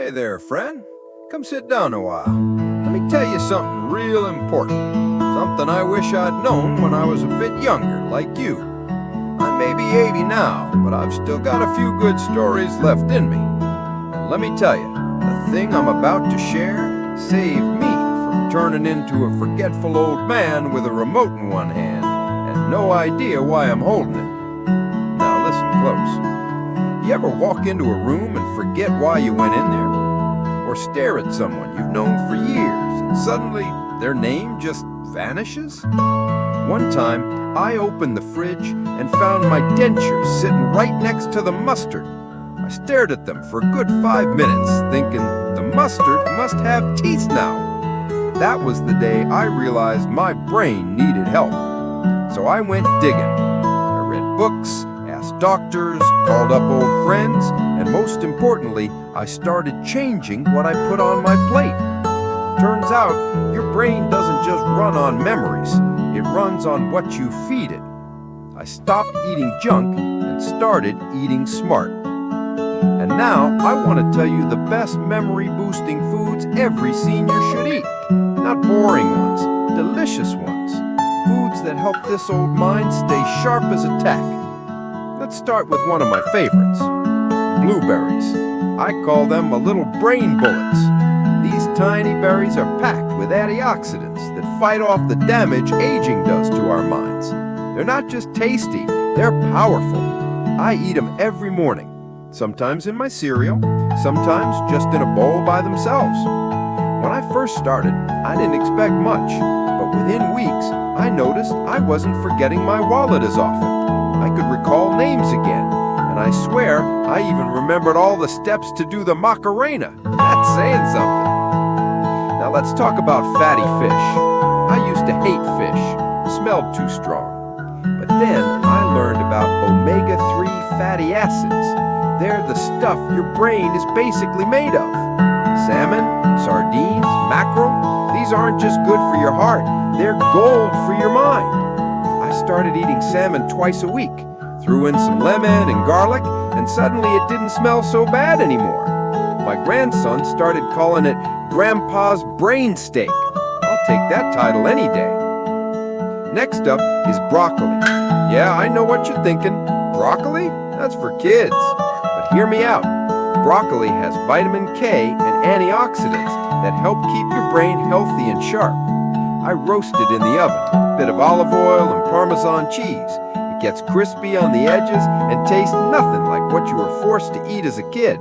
Hey there, friend. Come sit down a while. Let me tell you something real important. Something I wish I'd known when I was a bit younger, like you. I may be 80 now, but I've still got a few good stories left in me. And let me tell you, the thing I'm about to share saved me from turning into a forgetful old man with a remote in one hand and no idea why I'm holding it. Now listen close. You ever walk into a room and forget why you went in there? Or stare at someone you've known for years and suddenly their name just vanishes? One time, I opened the fridge and found my dentures sitting right next to the mustard. I stared at them for a good 5 minutes, thinking the mustard must have teeth now. That was the day I realized my brain needed help. So I went digging. I read books, asked doctors, called up old friends, and most importantly, I started changing what I put on my plate. Turns out, your brain doesn't just run on memories, it runs on what you feed it. I stopped eating junk and started eating smart. And now, I want to tell you the best memory-boosting foods every senior should eat. Not boring ones, delicious ones. Foods that help this old mind stay sharp as a tack. Let's start with one of my favorites, blueberries. I call them my little brain bullets. These tiny berries are packed with antioxidants that fight off the damage aging does to our minds. They're not just tasty, they're powerful. I eat them every morning, sometimes in my cereal, sometimes just in a bowl by themselves. When I first started, I didn't expect much, but within weeks, I noticed I wasn't forgetting my wallet as often. I could recall names again, and I swear I even remembered all the steps to do the Macarena. That's saying something. Now let's talk about fatty fish. I used to hate fish, smelled too strong. But then I learned about omega-3 fatty acids. They're the stuff your brain is basically made of. Salmon, sardines, mackerel, these aren't just good for your heart, they're gold for your mind. I started eating salmon twice a week, threw in some lemon and garlic, and suddenly it didn't smell so bad anymore. My grandson started calling it Grandpa's Brain Steak. I'll take that title any day. Next up is broccoli. Yeah, I know what you're thinking. Broccoli? That's for kids. But hear me out. Broccoli has vitamin K and antioxidants that help keep your brain healthy and sharp. I roast it in the oven, a bit of olive oil and Parmesan cheese. It gets crispy on the edges and tastes nothing like what you were forced to eat as a kid.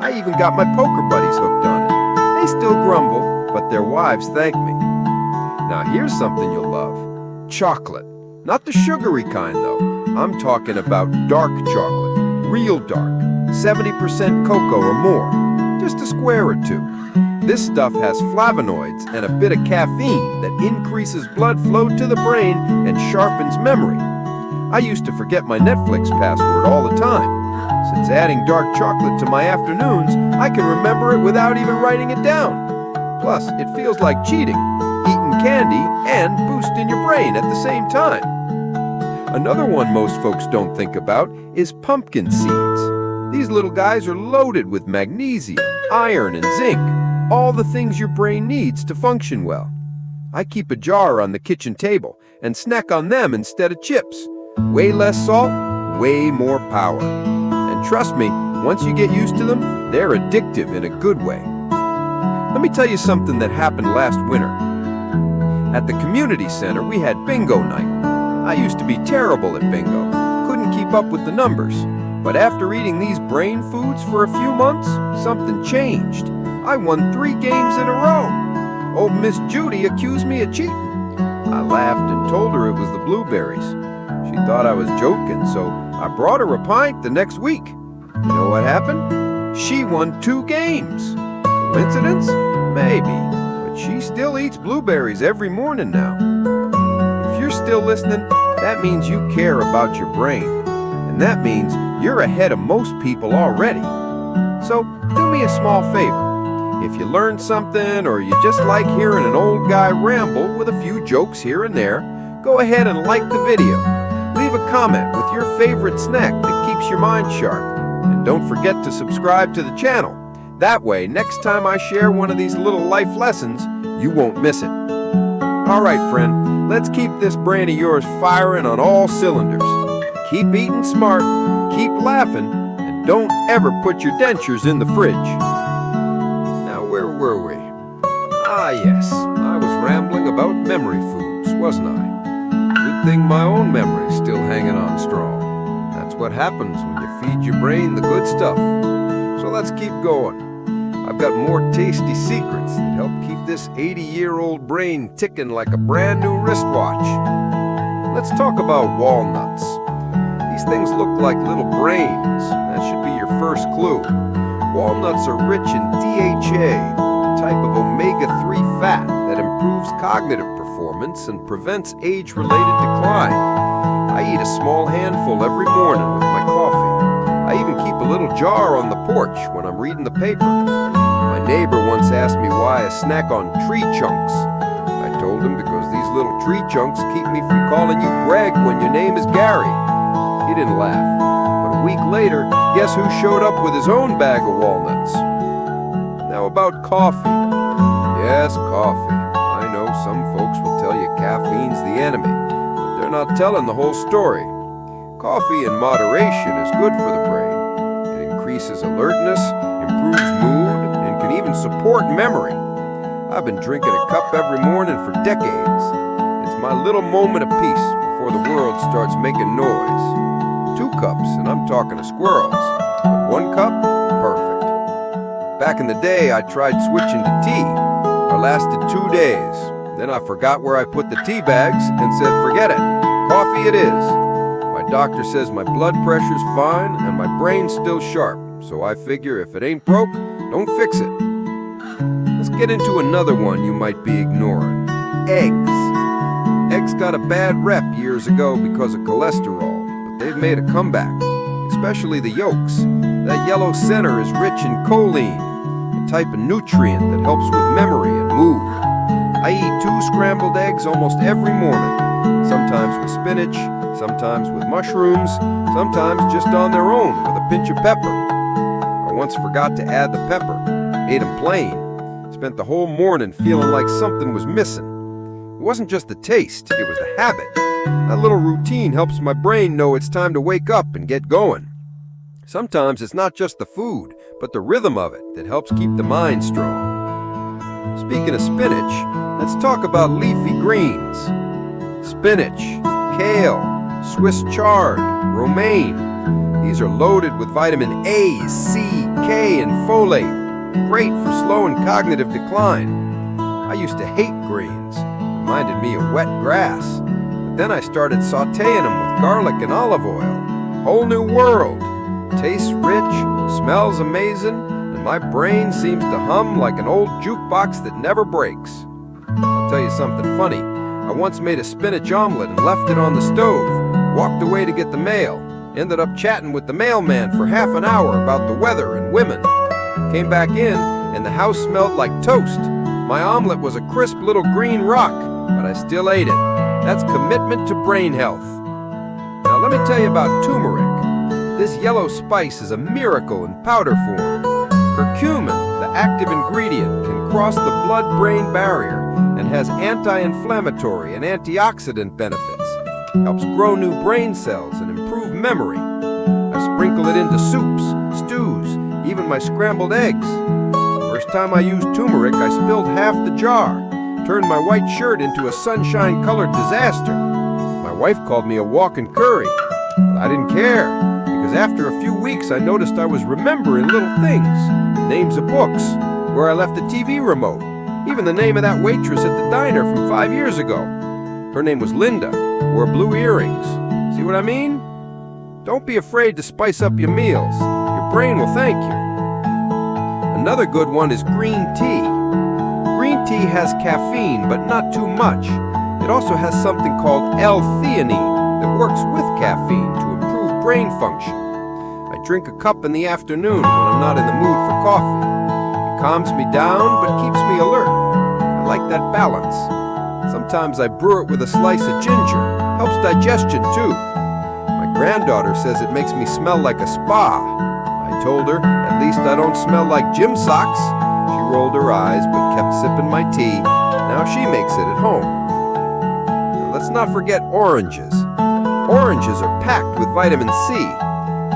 I even got my poker buddies hooked on it. They still grumble, but their wives thank me. Now here's something you'll love. Chocolate. Not the sugary kind though. I'm talking about dark chocolate. Real dark. 70% cocoa or more. Just a square or two. This stuff has flavonoids and a bit of caffeine that increases blood flow to the brain and sharpens memory. I used to forget my Netflix password all the time. Since adding dark chocolate to my afternoons, I can remember it without even writing it down. Plus, it feels like cheating, eating candy and boosting your brain at the same time. Another one most folks don't think about is pumpkin seeds. These little guys are loaded with magnesium, iron, and zinc. All the things your brain needs to function well. I keep a jar on the kitchen table and snack on them instead of chips. Way less salt, way more power. And trust me, once you get used to them, they're addictive in a good way. Let me tell you something that happened last winter. At the community center, we had bingo night. I used to be terrible at bingo, couldn't keep up with the numbers. But after eating these brain foods for a few months, something changed. I won 3 games in a row. Old Miss Judy accused me of cheating. I laughed and told her it was the blueberries. She thought I was joking, so I brought her a pint the next week. You know what happened? She won 2 games. Coincidence? Maybe. But she still eats blueberries every morning now. If you're still listening, that means you care about your brain. And that means you're ahead of most people already. So do me a small favor. If you learned something or you just like hearing an old guy ramble with a few jokes here and there, go ahead and like the video. Leave a comment with your favorite snack that keeps your mind sharp. And don't forget to subscribe to the channel. That way, next time I share one of these little life lessons, you won't miss it. All right, friend, let's keep this brain of yours firing on all cylinders. Keep eating smart, keep laughing, and don't ever put your dentures in the fridge. Now, where were we? Ah, yes, I was rambling about memory foods, wasn't I? Good thing my own memory's still hanging on strong. That's what happens when you feed your brain the good stuff. So let's keep going. I've got more tasty secrets that help keep this 80-year-old brain ticking like a brand new wristwatch. Let's talk about walnuts. These things look like little brains. That should be your first clue. Walnuts are rich in DHA, a type of omega-3 fat that improves cognitive performance and prevents age-related decline. I eat a small handful every morning with my coffee. I even keep a little jar on the porch when I'm reading the paper. My neighbor once asked me why I snack on tree chunks. I told him because these little tree chunks keep me from calling you Greg when your name is Gary. He didn't laugh, but a week later, guess who showed up with his own bag of walnuts? Now about coffee. Yes, coffee. I know some folks will tell you caffeine's the enemy, but they're not telling the whole story. Coffee in moderation is good for the brain. It increases alertness, improves mood, and can even support memory. I've been drinking a cup every morning for decades. It's my little moment of peace before the world starts making noise. 2 cups, and I'm talking to squirrels. But 1 cup? Perfect. Back in the day, I tried switching to tea. I lasted 2 days. Then I forgot where I put the tea bags and said, forget it. Coffee it is. My doctor says my blood pressure's fine and my brain's still sharp. So I figure if it ain't broke, don't fix it. Let's get into another one you might be ignoring. Eggs. Eggs got a bad rep years ago because of cholesterol, but they've made a comeback, especially the yolks. That yellow center is rich in choline, a type of nutrient that helps with memory and mood. I eat 2 scrambled eggs almost every morning, sometimes with spinach, sometimes with mushrooms, sometimes just on their own with a pinch of pepper. I once forgot to add the pepper, ate them plain, spent the whole morning feeling like something was missing. It wasn't just the taste, it was the habit. That little routine helps my brain know it's time to wake up and get going. Sometimes it's not just the food, but the rhythm of it that helps keep the mind strong. Speaking of spinach, let's talk about leafy greens. Spinach, kale, Swiss chard, romaine. These are loaded with vitamin A, C, K, and folate. Great for slowing cognitive decline. I used to hate greens. Reminded me of wet grass. But then I started sautéing them with garlic and olive oil. Whole new world. Tastes rich, smells amazing, and my brain seems to hum like an old jukebox that never breaks. I'll tell you something funny. I once made a spinach omelet and left it on the stove. Walked away to get the mail. Ended up chatting with the mailman for half an hour about the weather and women. Came back in, and the house smelled like toast. My omelet was a crisp little green rock, but I still ate it. That's commitment to brain health. Now let me tell you about turmeric. This yellow spice is a miracle in powder form. Curcumin, the active ingredient, can cross the blood-brain barrier and has anti-inflammatory and antioxidant benefits. Helps grow new brain cells and improve memory. I sprinkle it into soups, stews, even my scrambled eggs. First time I used turmeric, I spilled half the jar, turned my white shirt into a sunshine-colored disaster. My wife called me a walking curry, but I didn't care, because after a few weeks I noticed I was remembering little things, names of books, where I left the TV remote, even the name of that waitress at the diner from 5 years ago. Her name was Linda, wore blue earrings. See what I mean? Don't be afraid to spice up your meals. Your brain will thank you. Another good one is green tea. Green tea has caffeine, but not too much. It also has something called L-theanine that works with caffeine to improve brain function. I drink a cup in the afternoon when I'm not in the mood for coffee. It calms me down, but keeps me alert. I like that balance. Sometimes I brew it with a slice of ginger. Helps digestion, too. My granddaughter says it makes me smell like a spa. I I told her, at least I don't smell like gym socks. She rolled her eyes but kept sipping my tea. Now she makes it at home. Now let's not forget oranges. Oranges are packed with vitamin C.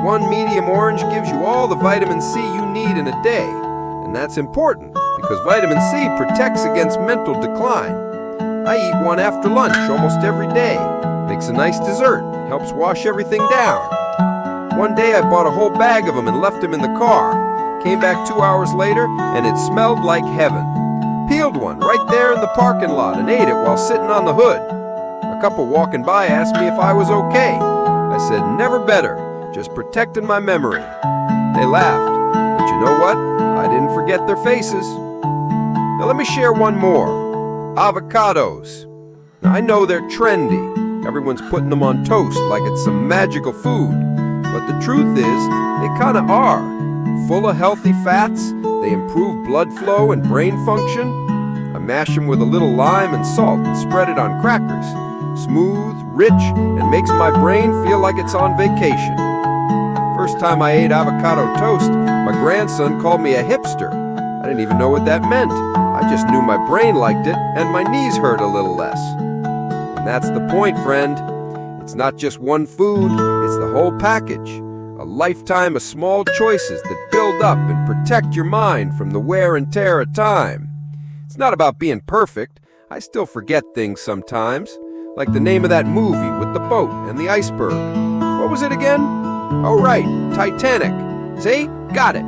One medium orange gives you all the vitamin C you need in a day. And that's important because vitamin C protects against mental decline. I eat one after lunch almost every day. Makes a nice dessert, helps wash everything down. One day I bought a whole bag of them and left them in the car. Came back 2 hours later and it smelled like heaven. Peeled one right there in the parking lot and ate it while sitting on the hood. A couple walking by asked me if I was okay. I said, never better, just protecting my memory. They laughed, but you know what? I didn't forget their faces. Now let me share one more. Avocados. Now I know they're trendy. Everyone's putting them on toast like it's some magical food. But the truth is, they kind of are. Full of healthy fats, they improve blood flow and brain function. I mash them with a little lime and salt and spread it on crackers. Smooth, rich, and makes my brain feel like it's on vacation. First time I ate avocado toast, my grandson called me a hipster. I didn't even know what that meant. I just knew my brain liked it and my knees hurt a little less. And that's the point, friend. It's not just one food, it's the whole package. A lifetime of small choices that build up and protect your mind from the wear and tear of time. It's not about being perfect. I still forget things sometimes, like the name of that movie with the boat and the iceberg. What was it again? Oh right, Titanic. See? Got it.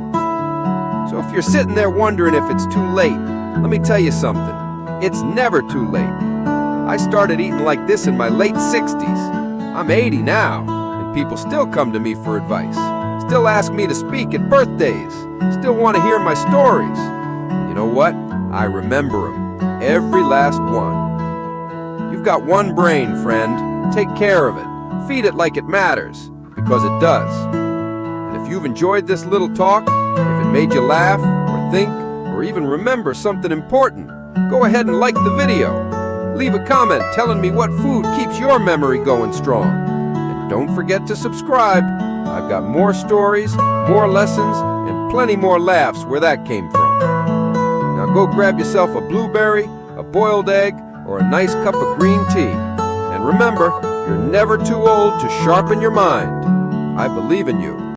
So if you're sitting there wondering if it's too late, let me tell you something. It's never too late. I started eating like this in my late 60s. I'm 80 now, and people still come to me for advice. Still ask me to speak at birthdays. Still want to hear my stories. And you know what? I remember them. Every last one. You've got one brain, friend. Take care of it. Feed it like it matters, because it does. And if you've enjoyed this little talk, if it made you laugh, or think, or even remember something important, go ahead and like the video. Leave a comment telling me what food keeps your memory going strong. And don't forget to subscribe. I've got more stories, more lessons, and plenty more laughs where that came from. Now go grab yourself a blueberry, a boiled egg, or a nice cup of green tea. And remember, you're never too old to sharpen your mind. I believe in you.